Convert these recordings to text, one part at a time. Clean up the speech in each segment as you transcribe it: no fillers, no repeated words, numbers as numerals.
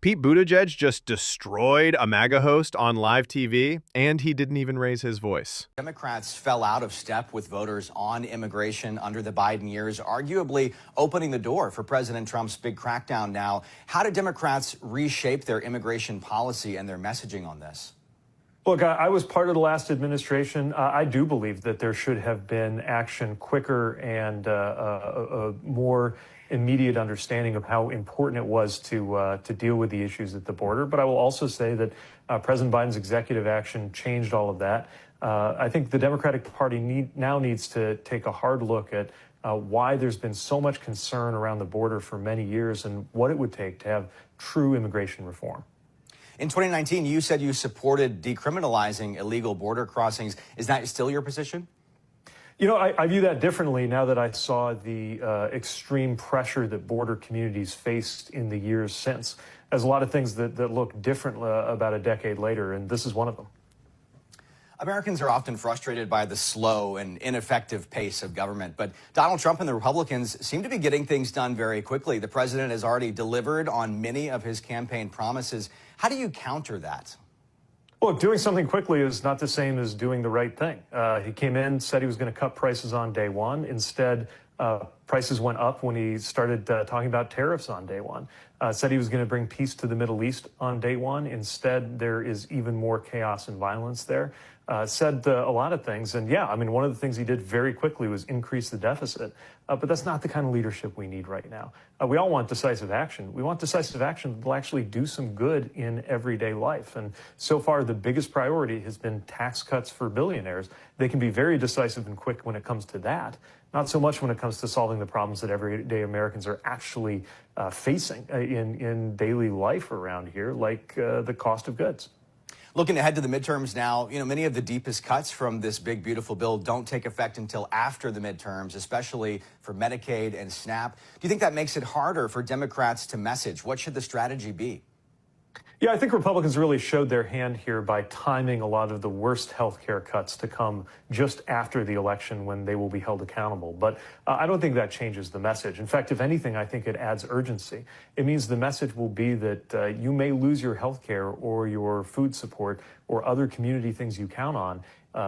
Pete Buttigieg just destroyed a MAGA host on live TV, and he didn't even raise his voice. Democrats fell out of step with voters on immigration under the Biden years, arguably opening the door for President Trump's big crackdown now. How do Democrats reshape their immigration policy and their messaging on this? Look, I was part of the last administration. I do believe that there should have been action quicker and a more immediate understanding of how important it was to deal with the issues at the border. But I will also say that President Biden's executive action changed all of that. I think the Democratic Party now needs to take a hard look at why there's been so much concern around the border for many years and what it would take to have true immigration reform. In 2019, you said you supported decriminalizing illegal border crossings. Is that still your position? You know, I view that differently now that I saw the extreme pressure that border communities faced in the years since. There's a lot of things that look different about a decade later, and this is one of them. Americans are often frustrated by the slow and ineffective pace of government, but Donald Trump and the Republicans seem to be getting things done very quickly. The president has already delivered on many of his campaign promises. How do you counter that? Well, doing something quickly is not the same as doing the right thing. He came in, said he was going to cut prices on day one. Instead, prices went up when he started talking about tariffs on day one. Said he was going to bring peace to the Middle East on day one. Instead, there is even more chaos and violence there. Said a lot of things. And yeah, I mean, one of the things he did very quickly was increase the deficit. But that's not the kind of leadership we need right now. We all want decisive action. We want decisive action that will actually do some good in everyday life. And so far, the biggest priority has been tax cuts for billionaires. They can be very decisive and quick when it comes to that. Not so much when it comes to solving the problems that everyday Americans are actually facing in daily life around here, like the cost of goods. Looking ahead to the midterms now, many of the deepest cuts from this big, beautiful bill don't take effect until after the midterms, especially for Medicaid and SNAP. Do you think that makes it harder for Democrats to message? What should the strategy be? Yeah, I think Republicans really showed their hand here by timing a lot of the worst health care cuts to come just after the election when they will be held accountable. But I don't think that changes the message. In fact, if anything, I think it adds urgency. It means the message will be that you may lose your health care or your food support or other community things you count on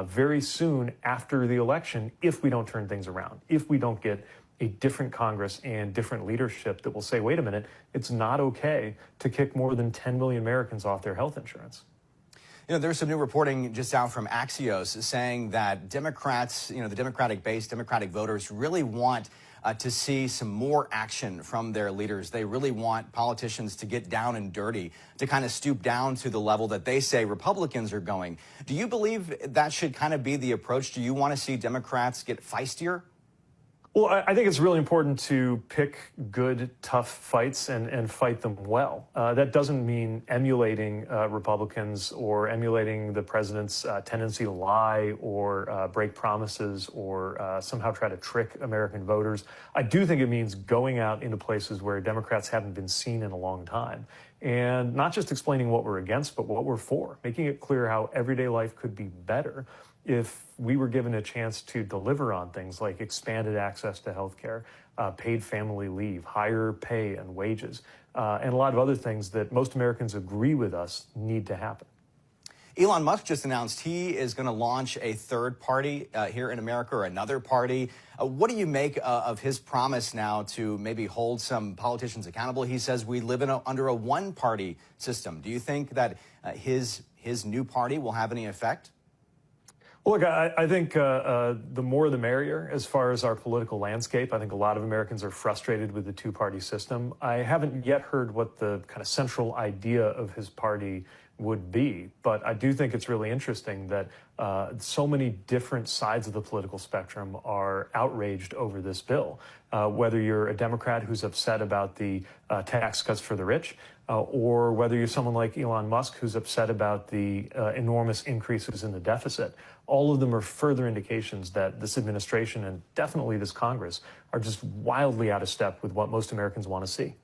very soon after the election if we don't turn things around, if we don't get a different Congress and different leadership that will say, wait a minute, it's not okay to kick more than 10 million Americans off their health insurance. There's some new reporting just out from Axios saying that Democrats, the Democratic base, Democratic voters really want to see some more action from their leaders. They really want politicians to get down and dirty, to kind of stoop down to the level that they say Republicans are going. Do you believe that should kind of be the approach? Do you want to see Democrats get feistier? Well, I think it's really important to pick good, tough fights and fight them well. That doesn't mean emulating Republicans or emulating the president's tendency to lie or break promises or somehow try to trick American voters. I do think it means going out into places where Democrats haven't been seen in a long time and not just explaining what we're against, but what we're for, making it clear how everyday life could be better if we were given a chance to deliver on things like expanded access to health care, paid family leave, higher pay and wages, and a lot of other things that most Americans agree with us need to happen. Elon Musk just announced he is going to launch a third party here in America, or another party. What do you make of his promise now to maybe hold some politicians accountable? He says we live under a one-party system. Do you think that his new party will have any effect? Well, look, I think the more the merrier as far as our political landscape. I think a lot of Americans are frustrated with the two-party system. I haven't yet heard what the kind of central idea of his party would be, but I do think it's really interesting that so many different sides of the political spectrum are outraged over this bill. Whether you're a Democrat who's upset about the tax cuts for the rich, or whether you're someone like Elon Musk who's upset about the enormous increases in the deficit. All of them are further indications that this administration and definitely this Congress are just wildly out of step with what most Americans want to see.